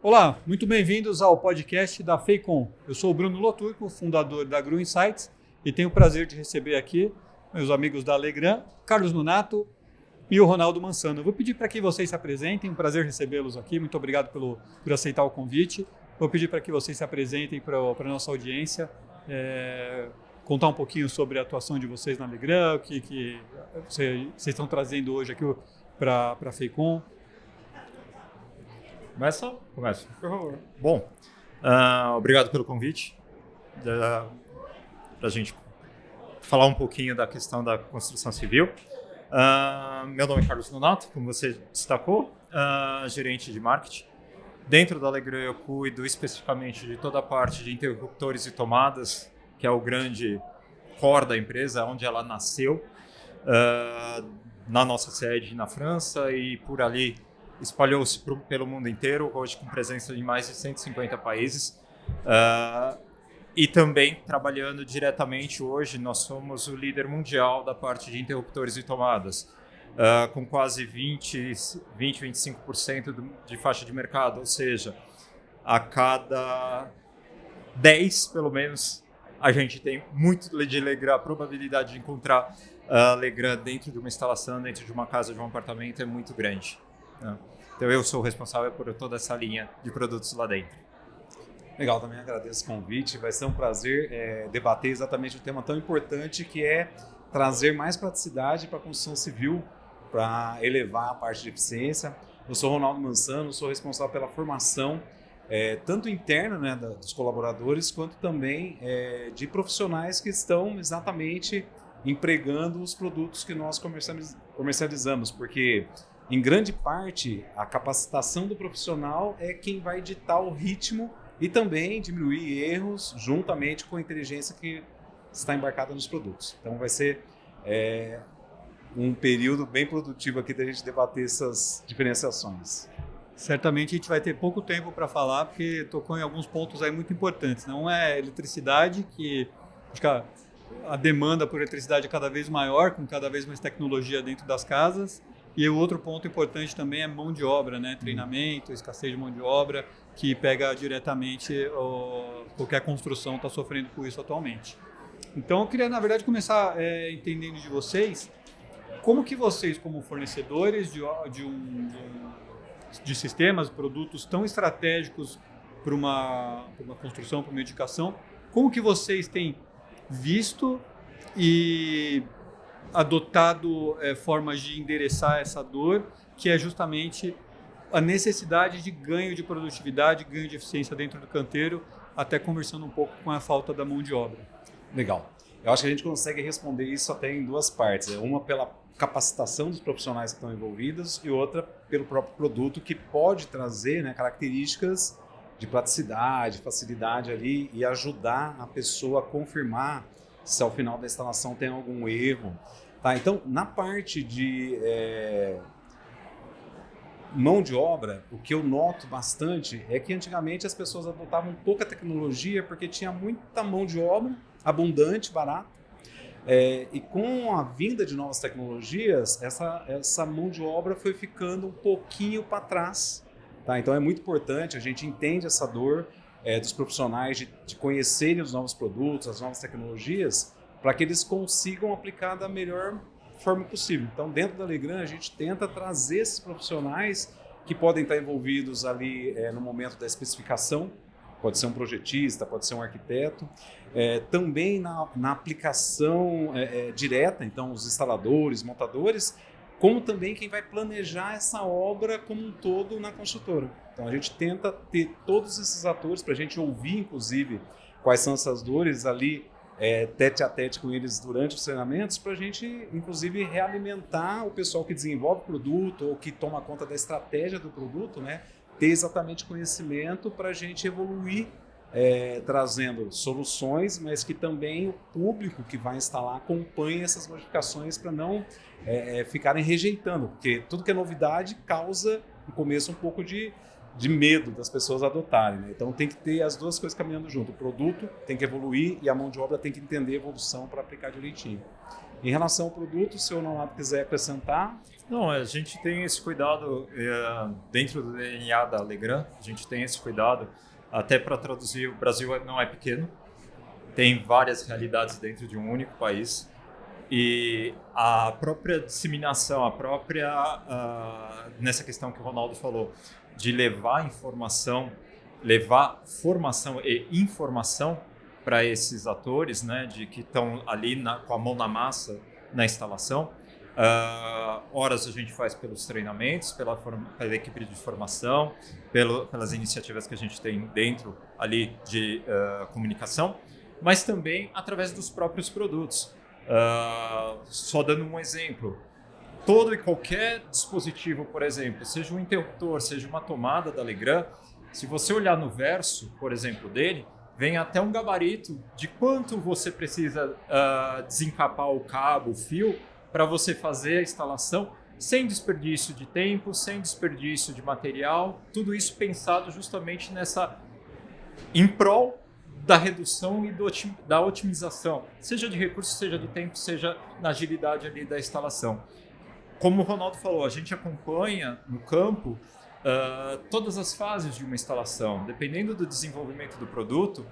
Olá, muito bem-vindos ao podcast da Feicom. Eu sou o Bruno Loturco, fundador da Gru Insights, e tenho o prazer de receber aqui meus amigos da Legrand, Carlos Nonato e o Ronaldo Mansano. Eu vou pedir para que vocês se apresentem, um prazer recebê-los aqui, muito obrigado por aceitar o convite. Vou pedir para que vocês se apresentem para a nossa audiência, contar um pouquinho sobre a atuação de vocês na Legrand, o que vocês estão trazendo hoje aqui para a Feicom. Começa? Começa. Por favor. Bom, obrigado pelo convite. Para a gente falar um pouquinho da questão da construção civil. Meu nome é Carlos Nonato, como você destacou, gerente de marketing. Dentro da Legrand eu cuido especificamente de toda a parte de interruptores e tomadas, que é o grande core da empresa, onde ela nasceu, na nossa sede na França e por ali espalhou-se pelo mundo inteiro, hoje com presença em mais de 150 países. E também trabalhando diretamente hoje, nós somos o líder mundial da parte de interruptores e tomadas, com quase 20-25% de faixa de mercado, ou seja, a cada 10, pelo menos, a gente tem muito de Legrand. A probabilidade de encontrar Legrand dentro de uma instalação, dentro de uma casa, de um apartamento é muito grande. Então eu sou responsável por toda essa linha de produtos lá dentro. Legal, também agradeço o convite. Vai ser um prazer debater exatamente um tema tão importante que é trazer mais praticidade para a construção civil, para elevar a parte de eficiência. Eu sou Ronaldo Mansano, sou responsável pela formação tanto interna, né, dos colaboradores, quanto também de profissionais que estão exatamente empregando os produtos que nós comercializamos, porque em grande parte, a capacitação do profissional é quem vai ditar o ritmo e também diminuir erros juntamente com a inteligência que está embarcada nos produtos. Então vai ser um período bem produtivo aqui da gente debater essas diferenciações. Certamente a gente vai ter pouco tempo para falar, porque tocou em alguns pontos aí muito importantes. Não é eletricidade, que acho que a demanda por eletricidade é cada vez maior, com cada vez mais tecnologia dentro das casas. E o outro ponto importante também é mão de obra, né? Treinamento, escassez de mão de obra, que pega diretamente qualquer construção está sofrendo com isso atualmente. Então eu queria, na verdade, começar entendendo de vocês, como que vocês, como fornecedores de sistemas, produtos tão estratégicos para uma construção, para uma edificação, como que vocês têm visto e adotado formas de endereçar essa dor, que é justamente a necessidade de ganho de produtividade, ganho de eficiência dentro do canteiro, até conversando um pouco com a falta da mão de obra. Legal. Eu acho que a gente consegue responder isso até em duas partes. Uma pela capacitação dos profissionais que estão envolvidos e outra pelo próprio produto, que pode trazer, né, características de praticidade, facilidade ali e ajudar a pessoa a confirmar se ao final da instalação tem algum erro. Tá, então, na parte de mão de obra, o que eu noto bastante é que antigamente as pessoas adotavam pouca tecnologia porque tinha muita mão de obra abundante, barata. E com a vinda de novas tecnologias, essa mão de obra foi ficando um pouquinho para trás. Tá? Então é muito importante, a gente entende essa dor dos profissionais de conhecerem os novos produtos, as novas tecnologias, para que eles consigam aplicar da melhor forma possível. Então, dentro da Legrand, a gente tenta trazer esses profissionais que podem estar envolvidos ali no momento da especificação, pode ser um projetista, pode ser um arquiteto, também na aplicação direta, então os instaladores, montadores, como também quem vai planejar essa obra como um todo na construtora. Então a gente tenta ter todos esses atores para a gente ouvir, inclusive, quais são essas dores ali, tete a tete com eles durante os treinamentos, para a gente, inclusive, realimentar o pessoal que desenvolve o produto ou que toma conta da estratégia do produto, né? Ter exatamente conhecimento para a gente evoluir, trazendo soluções, mas que também o público que vai instalar acompanhe essas modificações para não ficarem rejeitando, porque tudo que é novidade causa, no começo, um pouco de medo das pessoas adotarem, né? Então tem que ter as duas coisas caminhando junto. O produto tem que evoluir e a mão de obra tem que entender a evolução para aplicar direitinho. Em relação ao produto, se o Nonato quiser acrescentar... Não, a gente tem esse cuidado dentro do DNA da Legrand, a gente tem esse cuidado até para traduzir, o Brasil não é pequeno, tem várias realidades dentro de um único país e a própria disseminação, nessa questão que o Ronaldo falou, de levar informação, levar formação e informação para esses atores, né, de que estão ali com a mão na massa na instalação. Horas a gente faz pelos treinamentos, pela equipe de formação, pelas iniciativas que a gente tem dentro ali de comunicação, mas também através dos próprios produtos. Só dando um exemplo, todo e qualquer dispositivo, por exemplo, seja um interruptor, seja uma tomada da Legrand, se você olhar no verso, por exemplo, dele, vem até um gabarito de quanto você precisa desencapar o cabo, o fio, para você fazer a instalação sem desperdício de tempo, sem desperdício de material, tudo isso pensado justamente em prol da redução e da otimização, seja de recursos, seja de tempo, seja na agilidade ali da instalação. Como o Ronaldo falou, a gente acompanha no campo todas as fases de uma instalação. Dependendo do desenvolvimento do produto,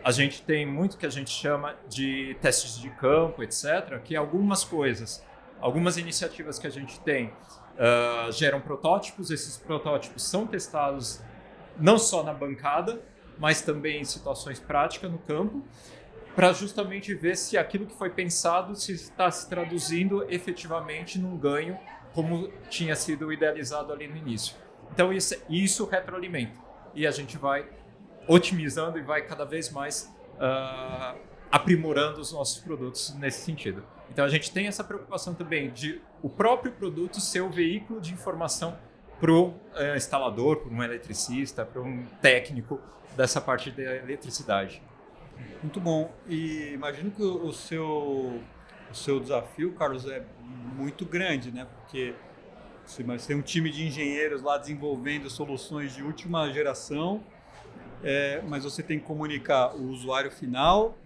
a gente tem muito que a gente chama de testes de campo, etc., que algumas iniciativas que a gente tem geram protótipos, esses protótipos são testados não só na bancada, mas também em situações práticas no campo, para justamente ver se aquilo que foi pensado se está se traduzindo efetivamente num ganho, como tinha sido idealizado ali no início. Então isso retroalimenta e a gente vai otimizando e vai cada vez mais aprimorando os nossos produtos nesse sentido. Então a gente tem essa preocupação também de o próprio produto ser o veículo de informação para o instalador, para um eletricista, para um técnico dessa parte da eletricidade. Muito bom. E imagino que o seu desafio, Carlos, é muito grande, né? Porque você tem um time de engenheiros lá desenvolvendo soluções de última geração, mas você tem que comunicar o usuário final,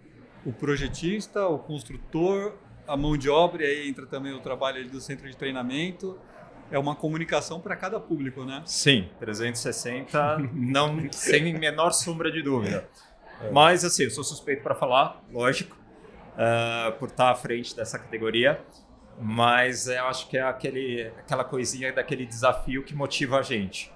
o projetista, o construtor, a mão de obra, e aí entra também o trabalho ali do centro de treinamento. É uma comunicação para cada público, né? Sim, 360, não, sem menor sombra de dúvida. Mas, assim, eu sou suspeito para falar, lógico, por estar à frente dessa categoria, mas eu acho que é aquela coisinha daquele desafio que motiva a gente,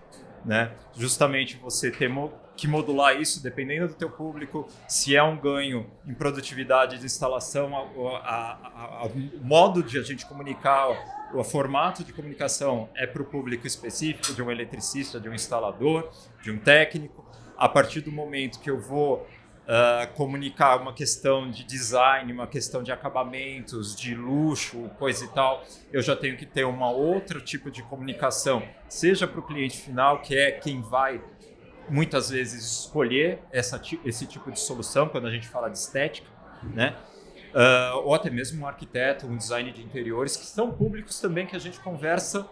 né? Justamente você ter que modular isso dependendo do teu público, se é um ganho em produtividade de instalação, o modo de a gente comunicar, o formato de comunicação é para o público específico, de um eletricista, de um instalador, de um técnico. A partir do momento que eu vou comunicar uma questão de design, uma questão de acabamentos, de luxo, coisa e tal, eu já tenho que ter uma outro tipo de comunicação, seja para o cliente final, que é quem vai muitas vezes escolher esse tipo de solução, quando a gente fala de estética, né? Ou até mesmo um arquiteto, um design de interiores, que são públicos também que a gente conversa,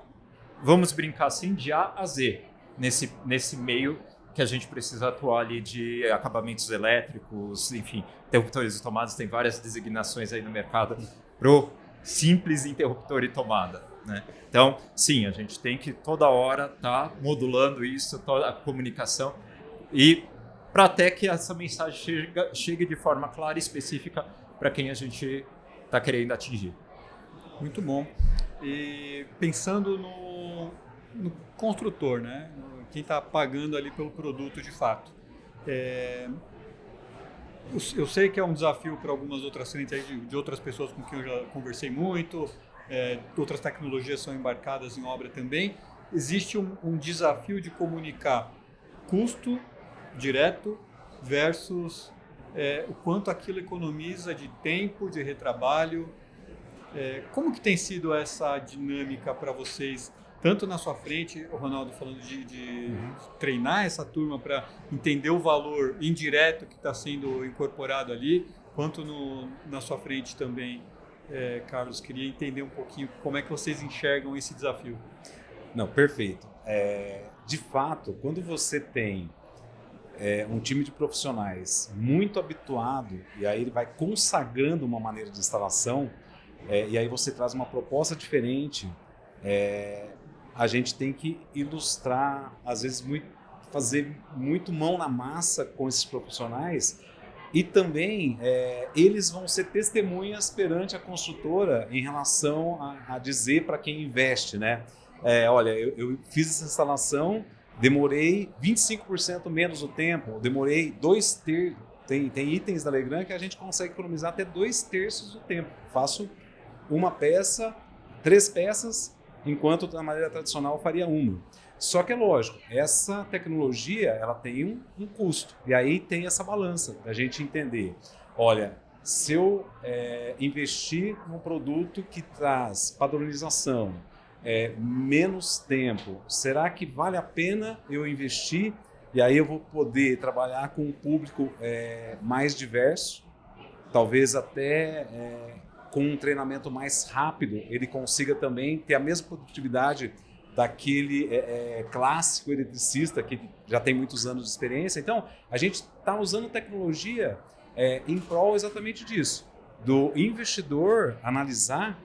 vamos brincar assim, de A a Z, nesse meio que a gente precisa atuar ali de acabamentos elétricos, enfim, interruptores e tomadas, tem várias designações aí no mercado pro simples interruptor e tomada, né? Então, sim, a gente tem que toda hora estar modulando isso, toda a comunicação, e para até que essa mensagem chegue de forma clara e específica para quem a gente está querendo atingir. Muito bom. E pensando no construtor, né? Quem está pagando ali pelo produto de fato. Eu sei que é um desafio para algumas outras frentes aí de outras pessoas com quem eu já conversei muito, outras tecnologias são embarcadas em obra também. Existe um desafio de comunicar custo direto versus o quanto aquilo economiza de tempo, de retrabalho. Como que tem sido essa dinâmica para vocês, tanto na sua frente, o Ronaldo falando de treinar essa turma para entender o valor indireto que está sendo incorporado ali, quanto na sua frente também, Carlos, queria entender um pouquinho como é que vocês enxergam esse desafio. Não, perfeito. De fato, quando você tem um time de profissionais muito habituado, e aí ele vai consagrando uma maneira de instalação, e aí você traz uma proposta diferente, a gente tem que ilustrar, às vezes fazer muito mão na massa com esses profissionais, e também eles vão ser testemunhas perante a construtora em relação a dizer para quem investe, né? Olha, eu fiz essa instalação, demorei 25% menos o tempo, demorei 2/3, tem itens da Legrand que a gente consegue economizar até 2/3 do tempo. Faço uma peça, 3 peças, enquanto na maneira tradicional eu faria uma. Só que é lógico, essa tecnologia ela tem um custo, e aí tem essa balança da gente entender, olha, se eu investir num produto que traz padronização, menos tempo, será que vale a pena eu investir? E aí eu vou poder trabalhar com um público mais diverso, talvez até com um treinamento mais rápido, ele consiga também ter a mesma produtividade daquele clássico eletricista que já tem muitos anos de experiência. Então, a gente está usando tecnologia em prol exatamente disso, do investidor analisar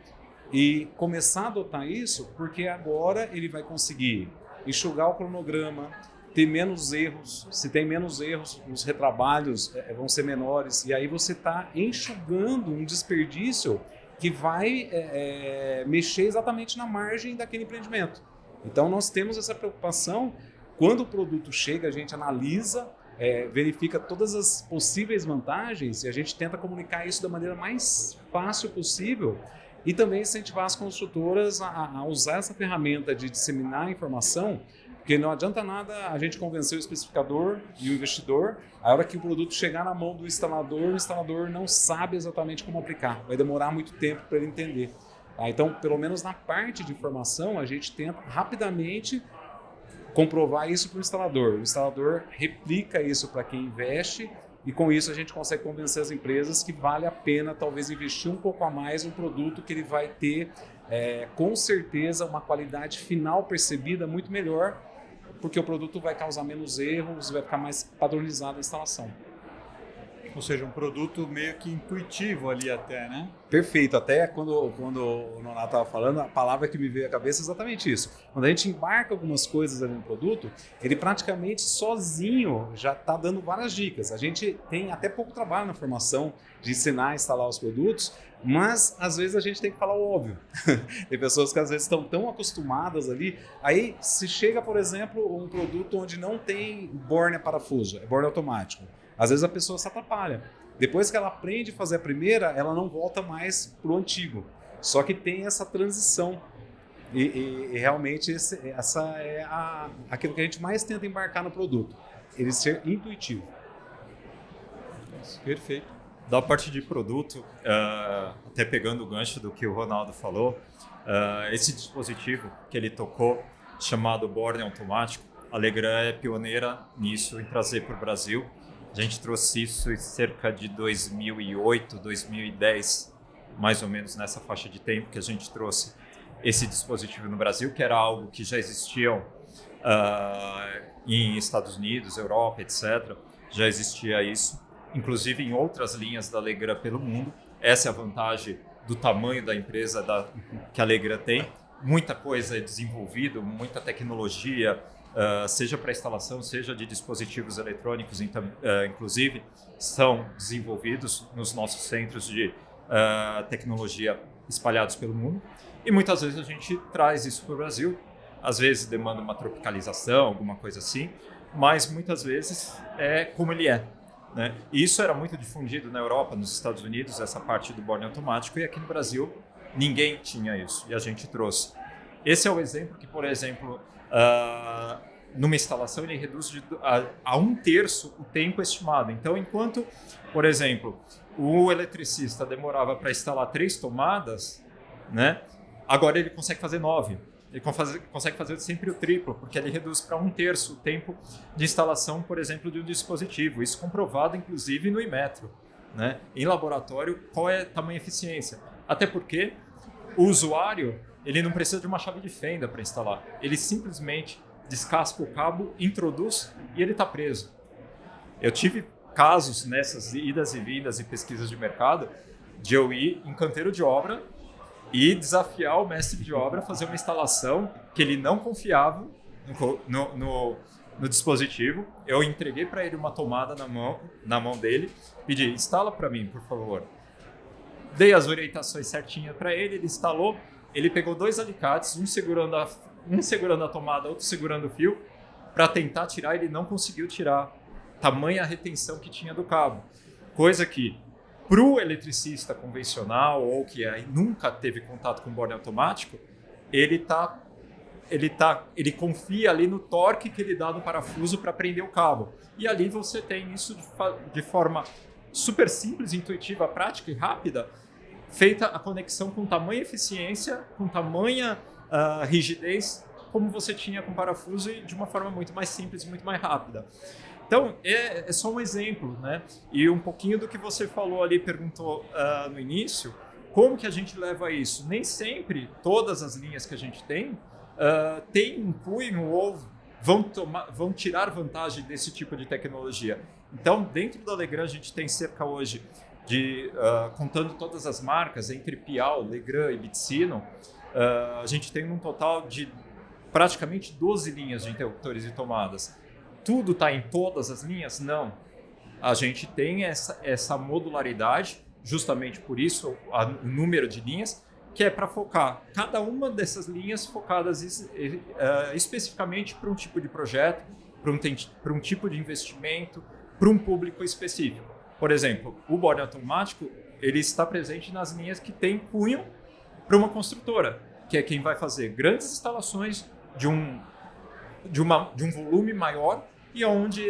e começar a adotar isso, porque agora ele vai conseguir enxugar o cronograma, ter menos erros. Se tem menos erros, os retrabalhos vão ser menores, e aí você está enxugando um desperdício que vai mexer exatamente na margem daquele empreendimento. Então, nós temos essa preocupação. Quando o produto chega, a gente analisa, verifica todas as possíveis vantagens e a gente tenta comunicar isso da maneira mais fácil possível e também incentivar as construtoras a usar essa ferramenta de disseminar a informação, porque não adianta nada a gente convencer o especificador e o investidor, a hora que o produto chegar na mão do instalador, o instalador não sabe exatamente como aplicar, vai demorar muito tempo para ele entender. Então, pelo menos na parte de informação, a gente tenta rapidamente comprovar isso para o instalador replica isso para quem investe e com isso a gente consegue convencer as empresas que vale a pena talvez investir um pouco a mais no produto que ele vai ter com certeza uma qualidade final percebida muito melhor, porque o produto vai causar menos erros, vai ficar mais padronizada a instalação. Ou seja, um produto meio que intuitivo ali até, né? Perfeito. Até quando o Nonato estava falando, a palavra que me veio à cabeça é exatamente isso. Quando a gente embarca algumas coisas ali no produto, ele praticamente sozinho já está dando várias dicas. A gente tem até pouco trabalho na formação de ensinar a instalar os produtos, mas às vezes a gente tem que falar o óbvio. Tem pessoas que às vezes estão tão acostumadas ali. Aí se chega, por exemplo, um produto onde não tem borne a parafuso, é borne automático. Às vezes a pessoa se atrapalha. Depois que ela aprende a fazer a primeira, ela não volta mais para o antigo. Só que tem essa transição. E realmente essa é aquilo que a gente mais tenta embarcar no produto. Ele ser intuitivo. Perfeito. Da parte de produto, até pegando o gancho do que o Ronaldo falou, esse dispositivo que ele tocou, chamado borne automático, a Legrand é pioneira nisso, em trazer para o Brasil. A gente trouxe isso em cerca de 2008, 2010, mais ou menos nessa faixa de tempo que a gente trouxe esse dispositivo no Brasil, que era algo que já existiam em Estados Unidos, Europa, etc. Já existia isso, inclusive em outras linhas da Legrand pelo mundo. Essa é a vantagem do tamanho da empresa que a Legrand tem. Muita coisa é desenvolvida, muita tecnologia, seja para instalação, seja de dispositivos eletrônicos, inclusive, são desenvolvidos nos nossos centros de tecnologia espalhados pelo mundo. E muitas vezes a gente traz isso para o Brasil, às vezes demanda uma tropicalização, alguma coisa assim, mas muitas vezes é como ele é, né? E isso era muito difundido na Europa, nos Estados Unidos, essa parte do borne automático, e aqui no Brasil ninguém tinha isso, e a gente trouxe. Esse é o exemplo que, por exemplo, numa instalação ele reduz a 1/3 o tempo estimado. Então, enquanto, por exemplo, o eletricista demorava para instalar 3 tomadas, né, agora ele consegue fazer 9. Ele consegue fazer sempre o triplo, porque ele reduz para 1/3 o tempo de instalação, por exemplo, de um dispositivo. Isso comprovado, inclusive, no Inmetro, né? Em laboratório, qual é a tamanha eficiência? Até porque o usuário ele não precisa de uma chave de fenda para instalar. Ele simplesmente descasca o cabo, introduz e ele está preso. Eu tive casos nessas idas e vindas e pesquisas de mercado de eu ir em canteiro de obra e desafiar o mestre de obra a fazer uma instalação que ele não confiava no dispositivo. Eu entreguei para ele uma tomada na mão dele, pedi, instala para mim, por favor. Dei as orientações certinhas para ele, ele instalou, ele pegou 2 alicates, um segurando a tomada, outro segurando o fio, para tentar tirar, ele não conseguiu tirar, tamanha a retenção que tinha do cabo. Coisa que, para o eletricista convencional ou que nunca teve contato com borne automático, ele confia ali no torque que ele dá no parafuso para prender o cabo. E ali você tem isso de forma super simples, intuitiva, prática e rápida, feita a conexão com tamanha eficiência, com tamanha rigidez, como você tinha com parafuso e de uma forma muito mais simples, muito mais rápida. Então, é só um exemplo, né? E um pouquinho do que você falou ali, perguntou no início, como que a gente leva isso? Nem sempre todas as linhas que a gente tem têm um punho ou vão tirar vantagem desse tipo de tecnologia. Então, dentro da Legrand, a gente tem cerca hoje de, contando todas as marcas, entre Piau, Legrand e Bitsino, a gente tem um total de praticamente 12 linhas de interruptores e tomadas. Tudo está em todas as linhas? Não. A gente tem essa modularidade, justamente por isso o número de linhas, que é para focar cada uma dessas linhas focadas especificamente para um tipo de projeto, para um tipo de investimento, para um público específico. Por exemplo, o borne automático ele está presente nas linhas que tem cunho para uma construtora, que é quem vai fazer grandes instalações de um volume maior e onde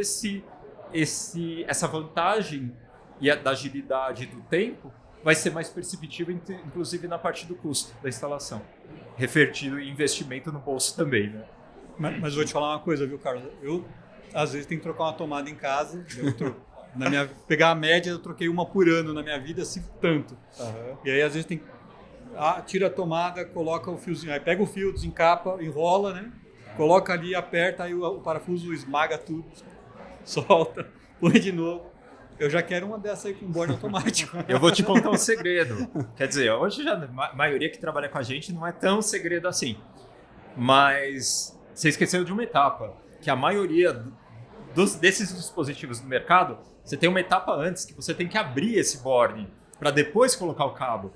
essa vantagem e da agilidade do tempo vai ser mais perceptível, inclusive na parte do custo da instalação, revertido em investimento no bolso também, né? Mas vou te falar uma coisa, viu, Carlos? Eu, às vezes, tenho que trocar uma tomada em casa. Pegar a média, eu troquei uma por ano na minha vida, assim, tanto. Uhum. E aí, às vezes, tira a tomada, coloca o fiozinho, aí pega o fio, desencapa, enrola, né? Coloca ali, aperta, aí o parafuso esmaga tudo, solta, põe de novo. Eu já quero uma dessa aí com borne automático. Eu vou te contar um segredo. Quer dizer, hoje a maioria que trabalha com a gente não é tão segredo assim. Mas você esqueceu de uma etapa, que a maioria desses dispositivos do mercado, você tem uma etapa antes, que você tem que abrir esse borne para depois colocar o cabo.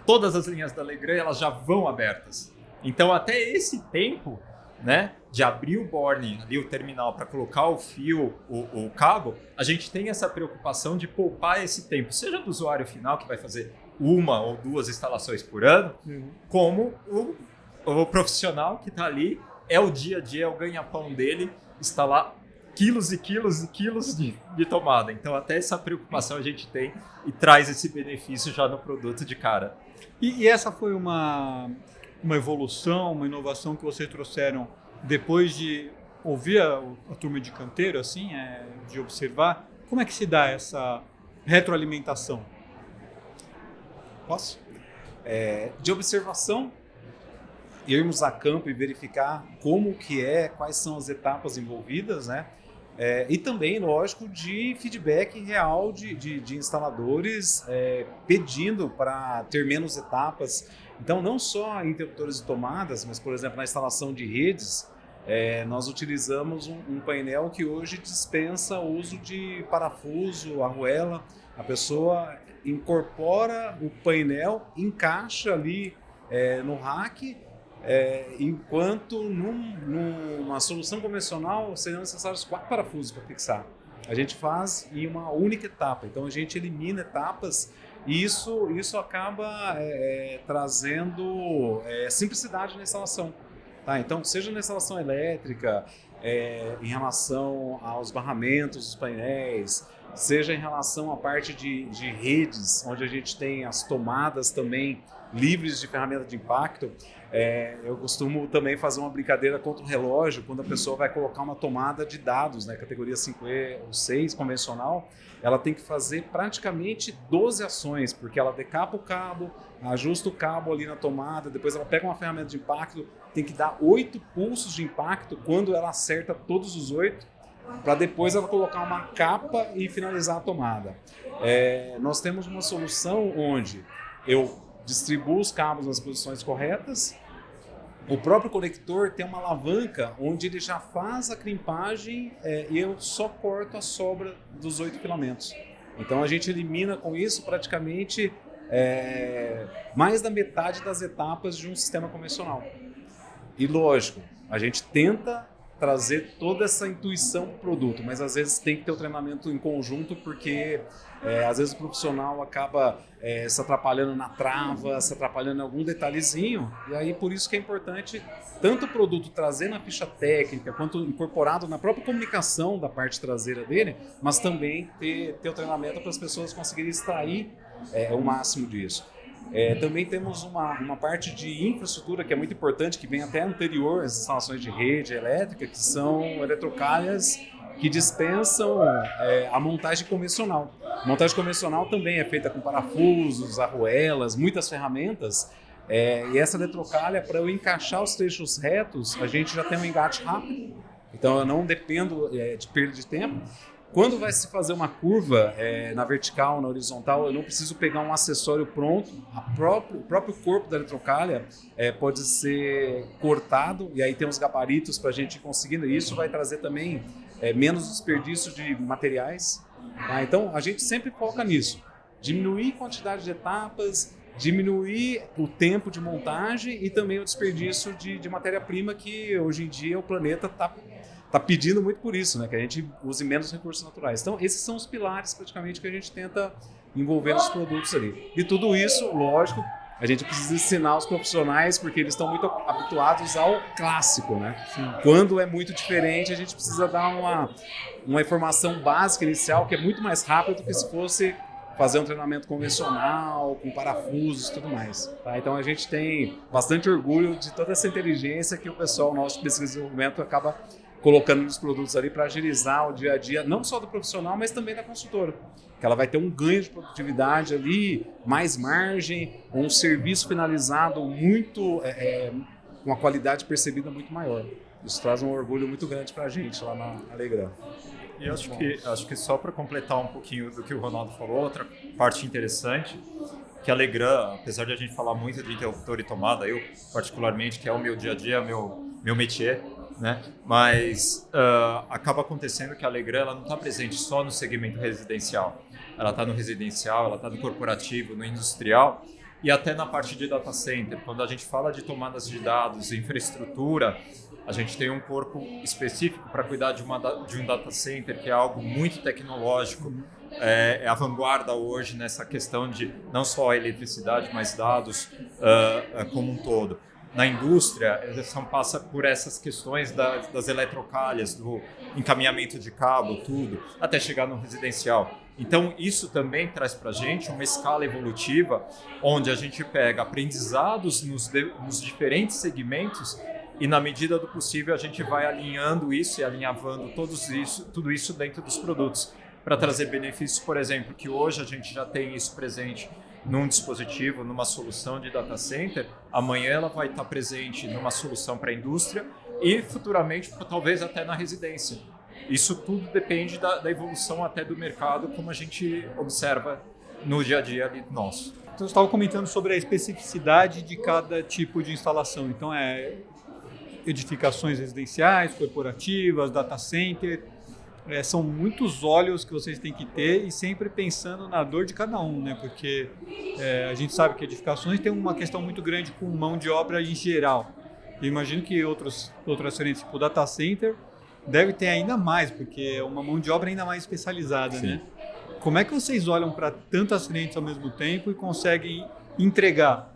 Todas as linhas da Legrand, elas já vão abertas. Então, até esse tempo, né, de abrir o borne, ali o terminal, para colocar o fio, o cabo, a gente tem essa preocupação de poupar esse tempo, seja do usuário final, que vai fazer 1 ou 2 instalações por ano, como o profissional que está ali, é o dia a dia, é o ganha-pão dele, instalar quilos e quilos e quilos de tomada. Então, até essa preocupação a gente tem e traz esse benefício já no produto de cara. E essa foi uma evolução, uma inovação que vocês trouxeram depois de ouvir a turma de canteiro, assim, de observar? Como é que se dá essa retroalimentação? Posso? De observação, irmos a campo e verificar como que quais são as etapas envolvidas, né? E também, lógico, de feedback real de instaladores pedindo para ter menos etapas. Então, não só interruptores e tomadas, mas, por exemplo, na instalação de redes, nós utilizamos um painel que hoje dispensa o uso de parafuso, arruela. A pessoa incorpora o painel, encaixa ali no rack, enquanto numa solução convencional seriam necessários 4 parafusos para fixar. A gente faz em uma única etapa, então a gente elimina etapas e isso acaba trazendo simplicidade na instalação. Tá? Então, seja na instalação elétrica, em relação aos barramentos dos painéis, seja em relação à parte de redes, onde a gente tem as tomadas também livres de ferramenta de impacto. Eu costumo também fazer uma brincadeira contra o relógio, quando a pessoa vai colocar uma tomada de dados, né, categoria 5E ou 6 convencional, ela tem que fazer praticamente 12 ações, porque ela decapa o cabo, ajusta o cabo ali na tomada, depois ela pega uma ferramenta de impacto, tem que dar 8 pulsos de impacto quando ela acerta todos os 8, para depois ela colocar uma capa e finalizar a tomada. Nós temos uma solução onde eu distribua os cabos nas posições corretas. O próprio conector tem uma alavanca onde ele já faz a crimpagem e eu só corto a sobra dos 8 filamentos. Então a gente elimina com isso praticamente mais da metade das etapas de um sistema convencional. E lógico, a gente tenta trazer toda essa intuição para o produto, mas às vezes tem que ter o treinamento em conjunto, porque às vezes o profissional acaba se atrapalhando na trava, se atrapalhando em algum detalhezinho, e aí por isso que é importante tanto o produto trazer na ficha técnica, quanto incorporado na própria comunicação da parte traseira dele, mas também ter o treinamento para as pessoas conseguirem extrair o máximo disso. Também temos uma parte de infraestrutura que é muito importante, que vem até anterior às instalações de rede elétrica, que são eletrocalhas que dispensam a montagem convencional. A montagem convencional também é feita com parafusos, arruelas, muitas ferramentas, e essa eletrocalha, para eu encaixar os trechos retos, a gente já tem um engate rápido, então eu não dependo de perda de tempo. Quando vai se fazer uma curva na vertical, na horizontal, eu não preciso pegar um acessório pronto. O próprio corpo da eletrocalha pode ser cortado, e aí tem os gabaritos para a gente ir conseguindo. Isso vai trazer também menos desperdício de materiais. Tá? Então, a gente sempre foca nisso. Diminuir a quantidade de etapas, diminuir o tempo de montagem e também o desperdício de matéria-prima, que hoje em dia o planeta está pedindo muito por isso, né? Que a gente use menos recursos naturais. Então, esses são os pilares, praticamente, que a gente tenta envolver nos produtos ali. E tudo isso, lógico, a gente precisa ensinar os profissionais, porque eles estão muito habituados ao clássico, né? Sim. Quando é muito diferente, a gente precisa dar uma informação básica inicial, que é muito mais rápido do que se fosse fazer um treinamento convencional, com parafusos e tudo mais. Tá? Então, a gente tem bastante orgulho de toda essa inteligência que o pessoal, nosso pesquisa e desenvolvimento, acaba colocando nos produtos ali para agilizar o dia a dia, não só do profissional, mas também da consultora. Que ela vai ter um ganho de produtividade ali, mais margem, um serviço finalizado muito, com uma qualidade percebida muito maior. Isso traz um orgulho muito grande para a gente lá na Alegrã. E acho que só para completar um pouquinho do que o Ronaldo falou, outra parte interessante, que a Alegrã, apesar de a gente falar muito de interruptor e tomada, eu particularmente, que é o meu dia a dia, meu métier, né? Mas acaba acontecendo que a Alegrã ela não está presente só no segmento residencial. Ela está no residencial, ela está no corporativo, no industrial e até na parte de data center. Quando a gente fala de tomadas de dados e infraestrutura, a gente tem um corpo específico para cuidar de um data center, que é algo muito tecnológico, é a vanguarda hoje nessa questão de não só a eletricidade, mas dados como um todo. Na indústria, a gestão passa por essas questões das eletrocalhas, do encaminhamento de cabo, tudo, até chegar no residencial. Então, isso também traz para a gente uma escala evolutiva, onde a gente pega aprendizados nos diferentes segmentos e, na medida do possível, a gente vai alinhando isso e alinhavando tudo isso dentro dos produtos, para trazer benefícios, por exemplo, que hoje a gente já tem isso presente num dispositivo, numa solução de data center, amanhã ela vai estar presente numa solução para a indústria e futuramente talvez até na residência. Isso tudo depende da evolução até do mercado, como a gente observa no dia a dia ali nosso. Então, você estava comentando sobre a especificidade de cada tipo de instalação. Então, edificações residenciais, corporativas, data center. São muitos olhos que vocês têm que ter e sempre pensando na dor de cada um, né? Porque a gente sabe que edificações tem uma questão muito grande com mão de obra em geral. Eu imagino que outras frentes, tipo data center, deve ter ainda mais, porque é uma mão de obra ainda mais especializada, né? Como é que vocês olham para tantas frentes ao mesmo tempo e conseguem entregar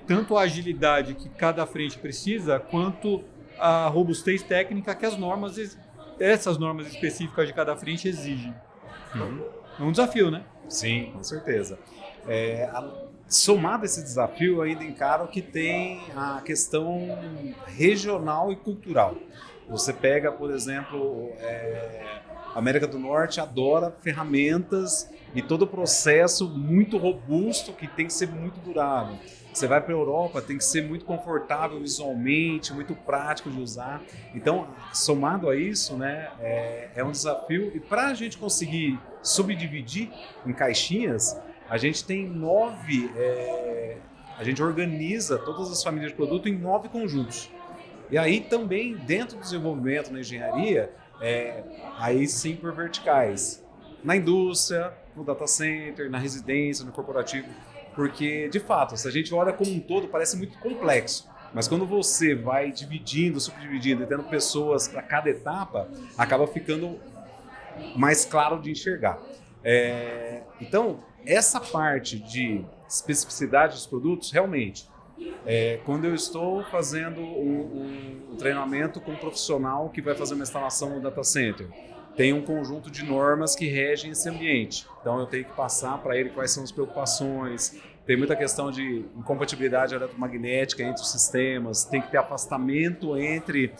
tanto a agilidade que cada frente precisa, quanto a robustez técnica que essas normas específicas de cada frente exigem? É um desafio, né? Sim, com certeza. Somado a esse desafio, eu ainda encaro que tem a questão regional e cultural. Você pega, por exemplo, a América do Norte adora ferramentas e todo o processo muito robusto que tem que ser muito durável. Você vai para a Europa, tem que ser muito confortável visualmente, muito prático de usar. Então, somado a isso, né, é um desafio. E para a gente conseguir subdividir em caixinhas, a gente tem 9, a gente organiza todas as famílias de produto em 9 conjuntos. E aí também, dentro do desenvolvimento na engenharia, aí sim por verticais. Na indústria, no data center, na residência, no corporativo. Porque, de fato, se a gente olha como um todo, parece muito complexo. Mas quando você vai dividindo, subdividindo e tendo pessoas para cada etapa, acaba ficando mais claro de enxergar. Então, essa parte de especificidade dos produtos, realmente, quando eu estou fazendo um treinamento com um profissional que vai fazer uma instalação no data center, tem um conjunto de normas que regem esse ambiente. Então, eu tenho que passar para ele quais são as preocupações. Tem muita questão de incompatibilidade eletromagnética entre os sistemas, tem que ter afastamento entre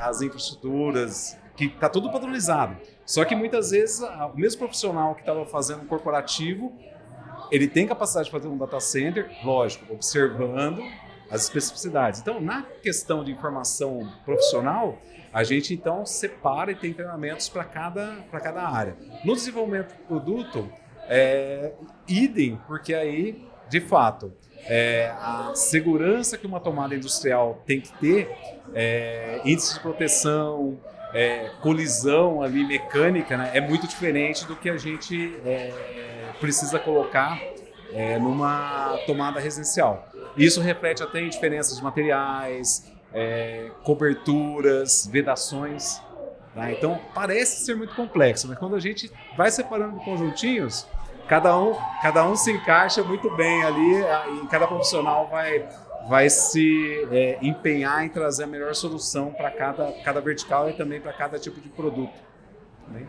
as infraestruturas, que está tudo padronizado. Só que muitas vezes o mesmo profissional que estava fazendo um corporativo, ele tem capacidade de fazer um data center, lógico, observando as especificidades. Então, na questão de informação profissional, a gente então separa e tem treinamentos para cada área. No desenvolvimento do produto, idem, porque aí, de fato, a segurança que uma tomada industrial tem que ter, índice de proteção, colisão ali mecânica, né, é muito diferente do que a gente precisa colocar numa tomada residencial. Isso reflete até em diferenças de materiais, coberturas, vedações. Tá? Então, parece ser muito complexo, mas quando a gente vai separando conjuntinhos, cada um se encaixa muito bem ali e cada profissional vai se empenhar em trazer a melhor solução para cada vertical e também para cada tipo de produto. Né?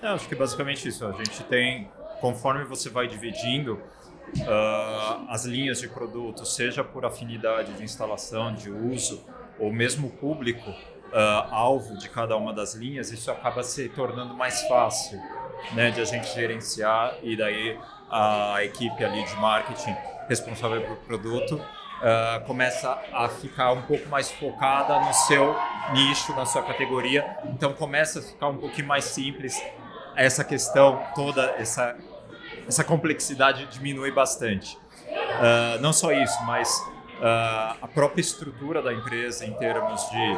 Acho que basicamente isso. A gente tem, conforme você vai dividindo as linhas de produto, seja por afinidade de instalação, de uso, ou mesmo o público alvo de cada uma das linhas, isso acaba se tornando mais fácil, né, de a gente gerenciar, e daí a equipe ali de marketing responsável pelo produto começa a ficar um pouco mais focada no seu nicho, na sua categoria. Então começa a ficar um pouquinho mais simples essa questão toda, essa complexidade diminui bastante. Não só isso, mas a própria estrutura da empresa em termos de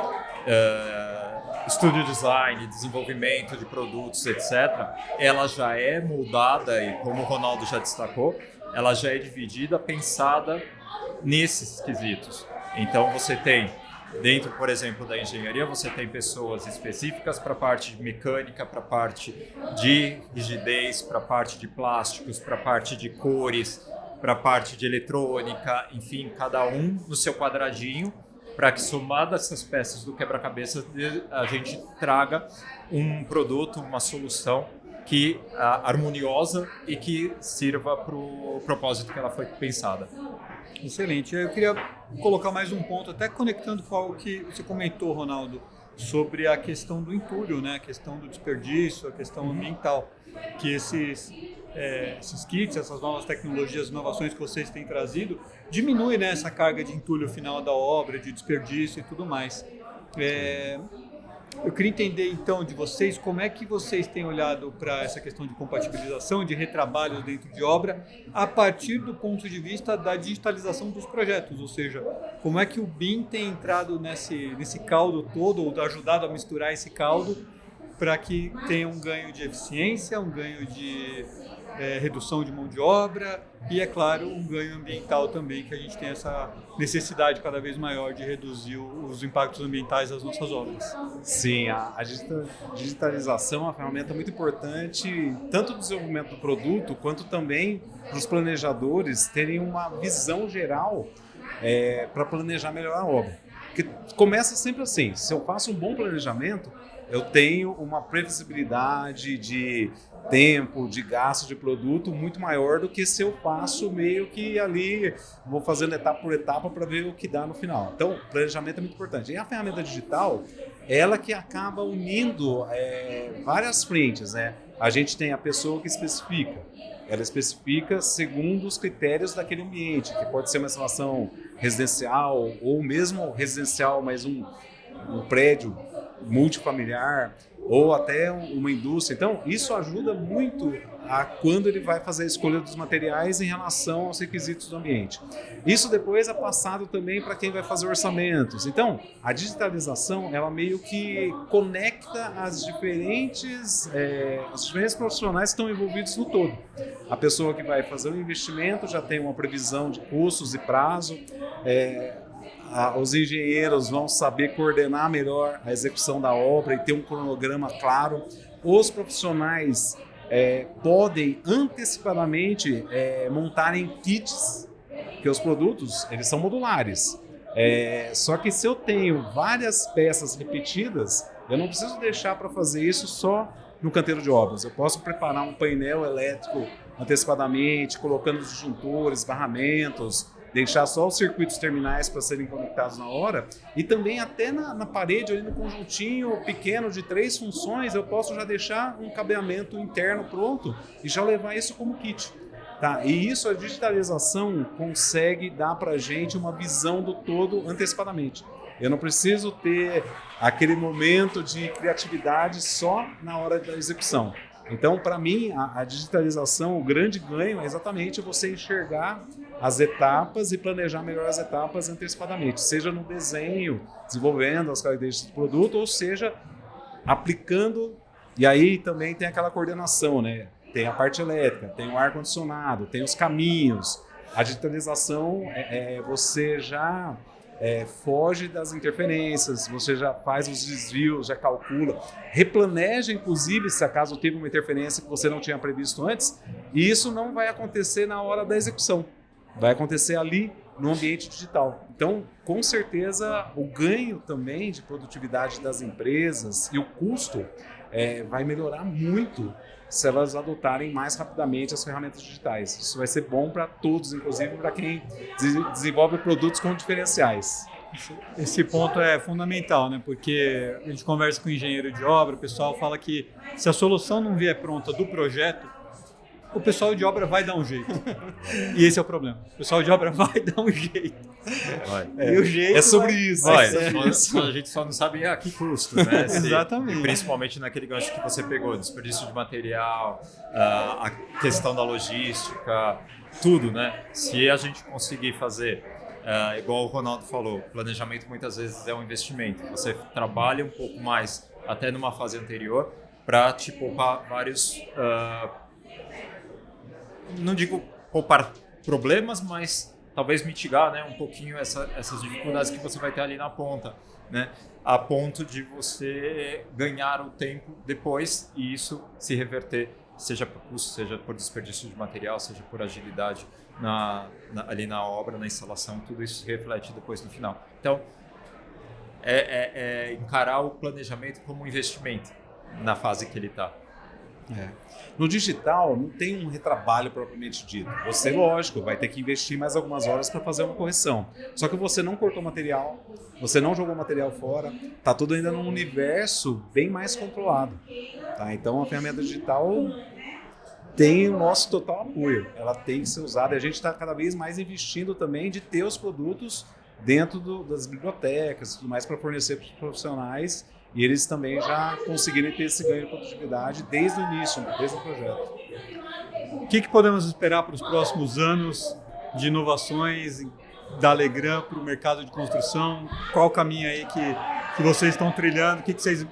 estúdio design, desenvolvimento de produtos, etc., ela já é moldada e, como o Ronaldo já destacou, ela já é dividida, pensada nesses quesitos. Então você tem, dentro, por exemplo, da engenharia, você tem pessoas específicas para a parte de mecânica, para a parte de rigidez, para a parte de plásticos, para a parte de cores, para a parte de eletrônica, enfim, cada um no seu quadradinho, para que, somado essas peças do quebra-cabeça, a gente traga um produto, uma solução que harmoniosa e que sirva para o propósito que ela foi pensada. Excelente. Eu queria colocar mais um ponto, até conectando com algo que você comentou, Ronaldo, sobre a questão do entulho, né? A questão do desperdício, a questão ambiental, que esses kits, essas novas tecnologias, inovações que vocês têm trazido, diminui, né, essa carga de entulho final da obra, de desperdício e tudo mais. Eu queria entender, então, de vocês, como é que vocês têm olhado para essa questão de compatibilização, de retrabalho dentro de obra, a partir do ponto de vista da digitalização dos projetos, ou seja, como é que o BIM tem entrado nesse caldo todo, ou ajudado a misturar esse caldo, para que tenha um ganho de eficiência, um ganho de redução de mão de obra e, é claro, um ganho ambiental também, que a gente tem essa necessidade cada vez maior de reduzir os impactos ambientais das nossas obras. Sim, a digitalização é uma ferramenta muito importante, tanto no desenvolvimento do produto, quanto também para os planejadores terem uma visão geral para planejar melhor a obra. Porque começa sempre assim, se eu faço um bom planejamento, eu tenho uma previsibilidade de tempo, de gasto de produto muito maior do que se eu faço meio que ali, vou fazendo etapa por etapa para ver o que dá no final. Então, o planejamento é muito importante. E a ferramenta digital, ela que acaba unindo várias frentes, né? A gente tem a pessoa que especifica. Ela especifica segundo os critérios daquele ambiente, que pode ser uma instalação residencial ou mesmo residencial, mas um prédio multifamiliar ou até uma indústria. Então, isso ajuda muito a quando ele vai fazer a escolha dos materiais em relação aos requisitos do ambiente. Isso depois é passado também para quem vai fazer orçamentos. Então, a digitalização, ela meio que conecta os diferentes profissionais que estão envolvidos no todo. A pessoa que vai fazer o investimento já tem uma previsão de custos e prazo, os engenheiros vão saber coordenar melhor a execução da obra e ter um cronograma claro. Os profissionais podem antecipadamente montarem kits, porque os produtos eles são modulares. Só que se eu tenho várias peças repetidas, eu não preciso deixar para fazer isso só no canteiro de obras. Eu posso preparar um painel elétrico antecipadamente, colocando os disjuntores, barramentos, deixar só os circuitos terminais para serem conectados na hora, e também até na parede, ali no conjuntinho pequeno de 3 funções, eu posso já deixar um cabeamento interno pronto e já levar isso como kit. Tá? E isso a digitalização consegue dar para a gente uma visão do todo antecipadamente. Eu não preciso ter aquele momento de criatividade só na hora da execução. Então, para mim, a digitalização, o grande ganho é exatamente você enxergar as etapas e planejar melhor as etapas antecipadamente, seja no desenho, desenvolvendo as características do produto, ou seja, aplicando, e aí também tem aquela coordenação, né? Tem a parte elétrica, tem o ar-condicionado, tem os caminhos. A digitalização você já foge das interferências, você já faz os desvios, já calcula, replaneja inclusive se acaso teve uma interferência que você não tinha previsto antes, e isso não vai acontecer na hora da execução, vai acontecer ali no ambiente digital. Então, com certeza, o ganho também de produtividade das empresas e o custo vai melhorar muito se elas adotarem mais rapidamente as ferramentas digitais. Isso vai ser bom para todos, inclusive para quem desenvolve produtos com diferenciais. Esse ponto é fundamental, né? Porque a gente conversa com o engenheiro de obra, o pessoal fala que se a solução não vier pronta do projeto, o pessoal de obra vai dar um jeito. E esse é o problema. O pessoal de obra vai dar um jeito. E o jeito sobre isso. A gente só não sabe a que custo, né? Exatamente. Principalmente naquele gancho que você pegou, desperdício de material, a questão da logística, tudo, né? Se a gente conseguir fazer, igual o Ronaldo falou, planejamento muitas vezes é um investimento. Você trabalha um pouco mais, até numa fase anterior, para te poupar vários... não digo poupar problemas, mas talvez mitigar, né, um pouquinho essas dificuldades que você vai ter ali na ponta, né, a ponto de você ganhar o tempo depois e isso se reverter, seja por custo, seja por desperdício de material, seja por agilidade ali na obra, na instalação, tudo isso se reflete depois no final. Então, encarar o planejamento como um investimento na fase que ele está. No digital não tem um retrabalho propriamente dito. Você, lógico, vai ter que investir mais algumas horas para fazer uma correção. Só que você não cortou material, você não jogou material fora, está tudo ainda num universo bem mais controlado. Tá? Então a ferramenta digital tem o nosso total apoio. Ela tem que ser usada e a gente está cada vez mais investindo também de ter os produtos dentro das bibliotecas e tudo mais para fornecer para os profissionais. E eles também já conseguiram ter esse ganho de produtividade desde o início, desde o projeto. O que podemos esperar para os próximos anos de inovações da Legrand para o mercado de construção? Qual o caminho aí que vocês estão trilhando? O que vocês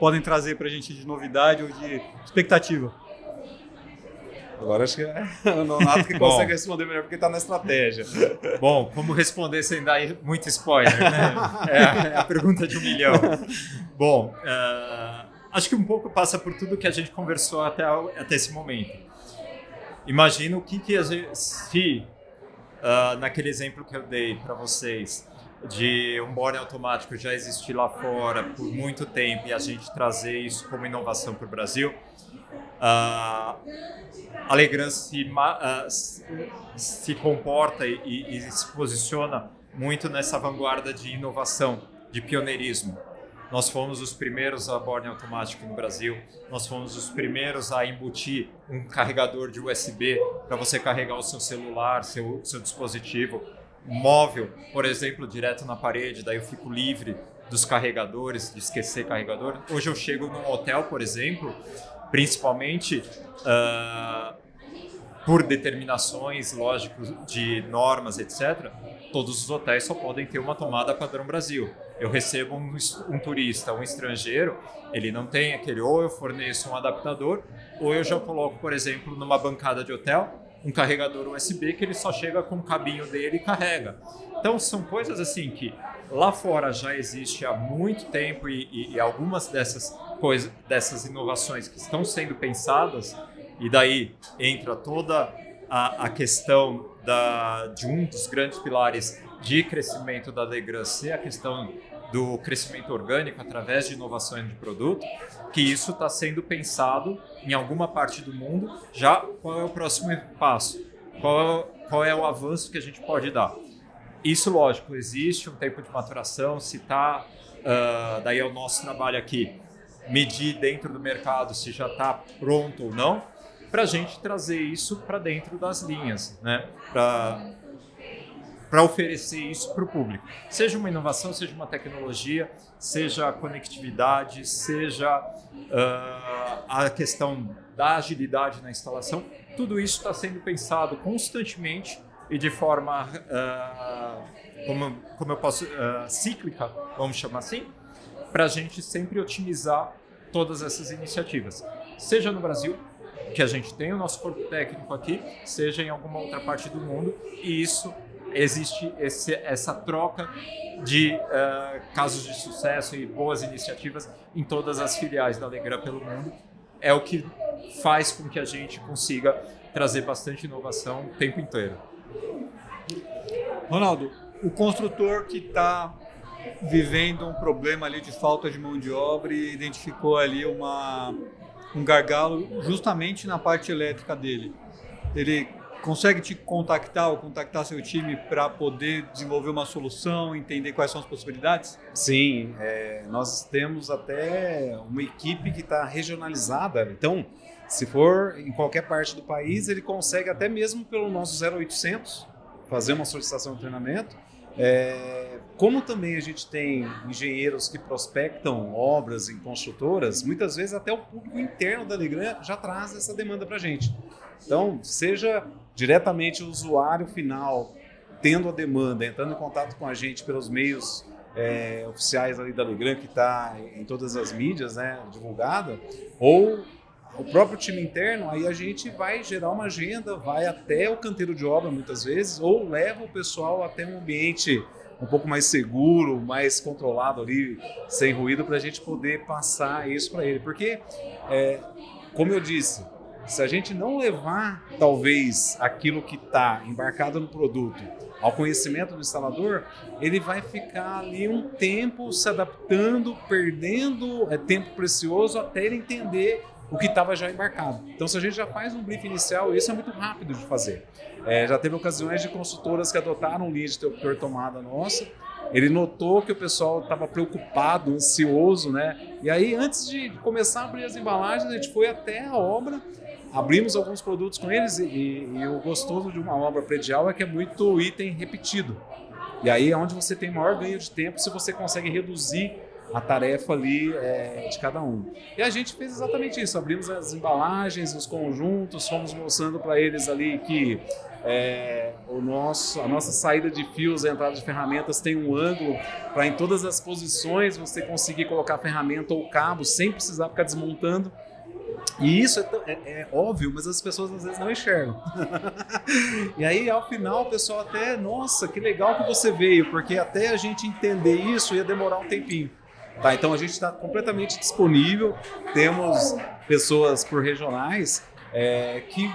podem trazer para a gente de novidade ou de expectativa? Agora acho que é o Nonato que consegue responder melhor porque está na estratégia. Bom, como responder sem dar muito spoiler, né? É a pergunta de 1 milhão. Bom, acho que um pouco passa por tudo que a gente conversou até esse momento. Imagina o que se naquele exemplo que eu dei para vocês de um boring automático já existir lá fora por muito tempo e a gente trazer isso como inovação para o Brasil, a Legrand se comporta e se posiciona muito nessa vanguarda de inovação, de pioneirismo. Nós fomos os primeiros a boring automático no Brasil, nós fomos os primeiros a embutir um carregador de USB para você carregar o seu celular, seu dispositivo móvel, por exemplo, direto na parede, daí eu fico livre dos carregadores, de esquecer carregador. Hoje eu chego num hotel, por exemplo, principalmente por determinações, lógico, de normas, etc., todos os hotéis só podem ter uma tomada padrão Brasil. Eu recebo um turista, um estrangeiro, ele não tem aquele, ou eu forneço um adaptador, ou eu já coloco, por exemplo, numa bancada de hotel, um carregador USB que ele só chega com o cabinho dele e carrega. Então são coisas assim que lá fora já existe há muito tempo e algumas dessas inovações que estão sendo pensadas, e daí entra toda a questão de um dos grandes pilares de crescimento da Legrand ser a questão do crescimento orgânico através de inovações de produto, que isso está sendo pensado em alguma parte do mundo. Já qual é o próximo passo? Qual é o avanço que a gente pode dar? Isso, lógico, existe um tempo de maturação, se está, daí é o nosso trabalho aqui, medir dentro do mercado se já está pronto ou não, para a gente trazer isso para dentro das linhas, né? Para oferecer isso para o público. Seja uma inovação, seja uma tecnologia, seja a conectividade, seja a questão da agilidade na instalação, tudo isso está sendo pensado constantemente e de forma, como eu posso, cíclica, vamos chamar assim, para a gente sempre otimizar todas essas iniciativas. Seja no Brasil, que a gente tem o nosso corpo técnico aqui, seja em alguma outra parte do mundo, e isso existe essa troca de casos de sucesso e boas iniciativas em todas as filiais da Legrand pelo mundo. É o que faz com que a gente consiga trazer bastante inovação o tempo inteiro. Ronaldo, o construtor que está vivendo um problema ali de falta de mão de obra e identificou ali um gargalo justamente na parte elétrica dele, ele consegue te contactar ou contactar seu time para poder desenvolver uma solução, entender quais são as possibilidades? Sim, nós temos até uma equipe que está regionalizada, então se for em qualquer parte do país, ele consegue até mesmo pelo nosso 0800 fazer uma solicitação de treinamento. Como também a gente tem engenheiros que prospectam obras em construtoras, muitas vezes até o público interno da Legrand já traz essa demanda para a gente. Então, seja diretamente o usuário final tendo a demanda, entrando em contato com a gente pelos meios oficiais ali da Legrand, que está em todas as mídias, né, divulgada, ou o próprio time interno, aí a gente vai gerar uma agenda, vai até o canteiro de obra muitas vezes, ou leva o pessoal até um ambiente um pouco mais seguro, mais controlado ali, sem ruído, para a gente poder passar isso para ele. Porque, como eu disse, se a gente não levar, talvez, aquilo que está embarcado no produto ao conhecimento do instalador, ele vai ficar ali um tempo se adaptando, perdendo tempo precioso até ele entender o que estava já embarcado. Então, se a gente já faz um briefing inicial, isso é muito rápido de fazer. Já teve ocasiões de consultoras que adotaram linha de interruptor tomada nossa, ele notou que o pessoal estava preocupado, ansioso, né? E aí, antes de começar a abrir as embalagens, a gente foi até a obra, abrimos alguns produtos com eles e o gostoso de uma obra predial é que é muito item repetido. E aí é onde você tem maior ganho de tempo se você consegue reduzir a tarefa ali de cada um. E a gente fez exatamente isso, abrimos as embalagens, os conjuntos, fomos mostrando para eles ali que a nossa saída de fios, a entrada de ferramentas tem um ângulo para em todas as posições você conseguir colocar a ferramenta ou o cabo sem precisar ficar desmontando. E isso é óbvio, mas as pessoas às vezes não enxergam. E aí, ao final, o pessoal até, nossa, que legal que você veio, porque até a gente entender isso ia demorar um tempinho. Tá, então a gente está completamente disponível, temos pessoas por regionais que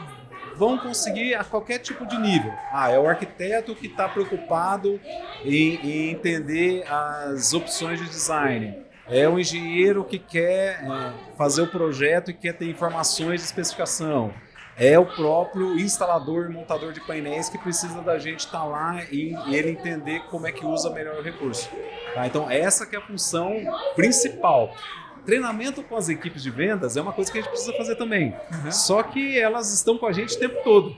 vão conseguir a qualquer tipo de nível. É o arquiteto que está preocupado em entender as opções de design. É o engenheiro que quer fazer o projeto e quer ter informações de especificação. É o próprio instalador e montador de painéis que precisa da gente estar lá e ele entender como é que usa melhor o recurso. Tá? Então, essa que é a função principal. treinamento com as equipes de vendas é uma coisa que a gente precisa fazer também. Só que elas estão com a gente o tempo todo.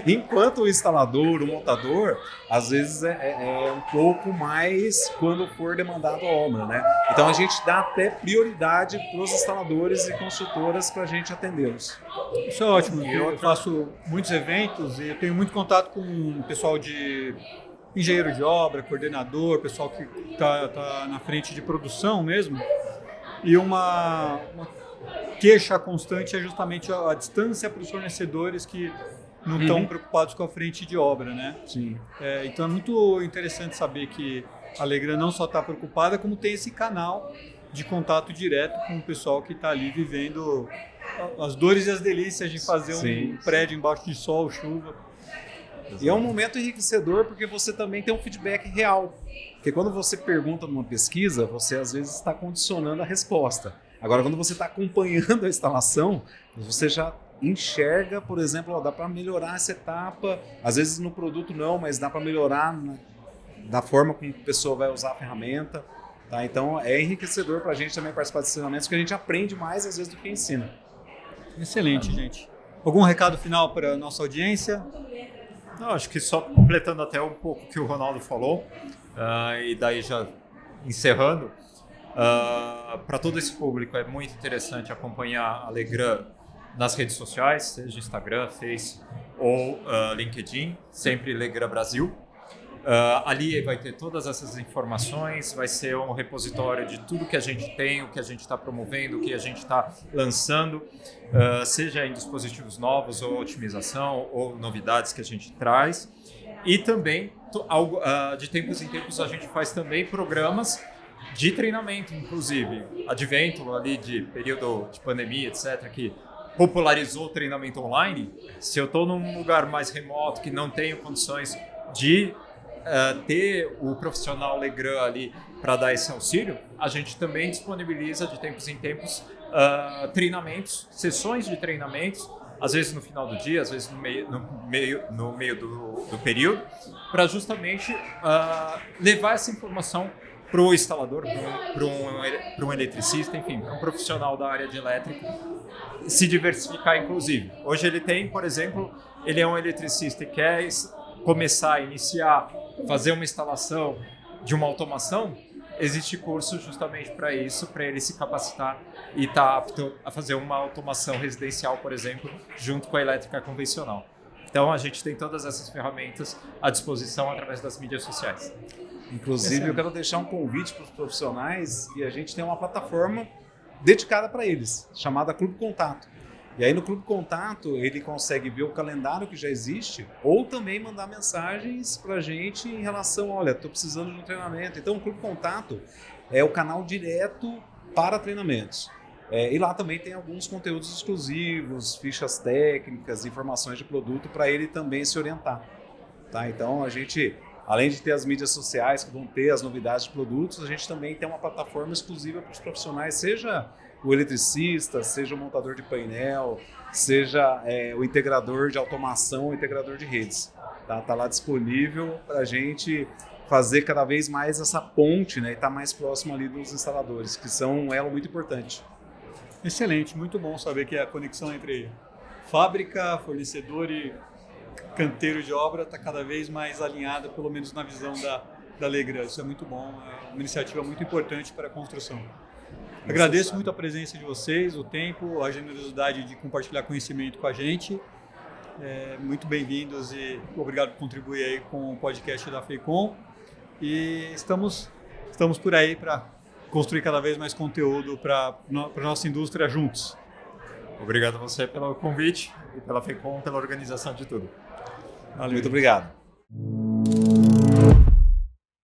Enquanto o instalador, o montador, às vezes é um pouco mais quando for demandado a obra, né? Então a gente dá até prioridade para os instaladores e construtoras para a gente atendê-los. Isso é ótimo. Eu faço muitos eventos e eu tenho muito contato com o pessoal de engenheiro de obra, coordenador, pessoal que está na frente de produção mesmo. E uma queixa constante é justamente a distância para os fornecedores que não estão preocupados com a frente de obra, né? Sim. Então é muito interessante saber que a Legrand não só está preocupada, como tem esse canal de contato direto com o pessoal que está ali vivendo as dores e as delícias de fazer um prédio embaixo de sol, chuva. E é um momento enriquecedor porque você também tem um feedback real. Porque quando você pergunta numa pesquisa, você às vezes está condicionando a resposta. Agora, quando você está acompanhando a instalação, você já enxerga, por exemplo, dá para melhorar essa etapa. Às vezes no produto não, mas dá para melhorar da forma como a pessoa vai usar a ferramenta. Tá? Então é enriquecedor para a gente também participar desses treinamentos, porque a gente aprende mais às vezes do que ensina. Excelente, gente. Algum recado final para a nossa audiência? Não, acho que só completando até um pouco o que o Ronaldo falou, e daí já encerrando, para todo esse público é muito interessante acompanhar a Legrand nas redes sociais, seja Instagram, Face ou LinkedIn, sempre Legrand Brasil. Ali vai ter todas essas informações, vai ser um repositório de tudo que a gente tem, o que a gente está promovendo, o que a gente está lançando, seja em dispositivos novos ou otimização ou novidades que a gente traz. E também, de tempos em tempos, a gente faz também programas de treinamento, inclusive. Advento ali de período de pandemia, etc., que popularizou o treinamento online. Se eu estou num lugar mais remoto, que não tenho condições de ter o profissional Legrand ali para dar esse auxílio, a gente também disponibiliza de tempos em tempos treinamentos, sessões de treinamentos, às vezes no final do dia, às vezes no meio do período, para justamente levar essa informação para o instalador, para um eletricista, enfim, para um profissional da área de elétrica, se diversificar inclusive. Hoje ele tem, por exemplo, ele é um eletricista e quer começar, iniciar, fazer uma instalação de uma automação, existe curso justamente para isso, para ele se capacitar e estar apto a fazer uma automação residencial, por exemplo, junto com a elétrica convencional. Então a gente tem todas essas ferramentas à disposição através das mídias sociais. Inclusive, eu quero deixar um convite para os profissionais e a gente tem uma plataforma dedicada para eles, chamada Clube Contato. E aí no Clube Contato ele consegue ver o calendário que já existe ou também mandar mensagens para a gente em relação, olha, estou precisando de um treinamento. Então o Clube Contato é o canal direto para treinamentos. E lá também tem alguns conteúdos exclusivos, fichas técnicas, informações de produto para ele também se orientar. Tá? Então a gente, além de ter as mídias sociais que vão ter as novidades de produtos, a gente também tem uma plataforma exclusiva para os profissionais, seja o eletricista, seja o montador de painel, seja o integrador de automação, o integrador de redes. Tá lá disponível para a gente fazer cada vez mais essa ponte, né, e estar mais próximo ali dos instaladores, que são um elo muito importante. Excelente, muito bom saber que a conexão entre fábrica, fornecedor e canteiro de obra está cada vez mais alinhada, pelo menos na visão da Legrand. Isso é muito bom, é uma iniciativa muito importante para a construção. Agradeço muito a presença de vocês, o tempo, a generosidade de compartilhar conhecimento com a gente. Muito bem-vindos e obrigado por contribuir aí com o podcast da FEICOM. E estamos por aí para construir cada vez mais conteúdo para a nossa indústria juntos. Obrigado a você pelo convite e pela FEICOM, pela organização de tudo. Valeu. Muito obrigado.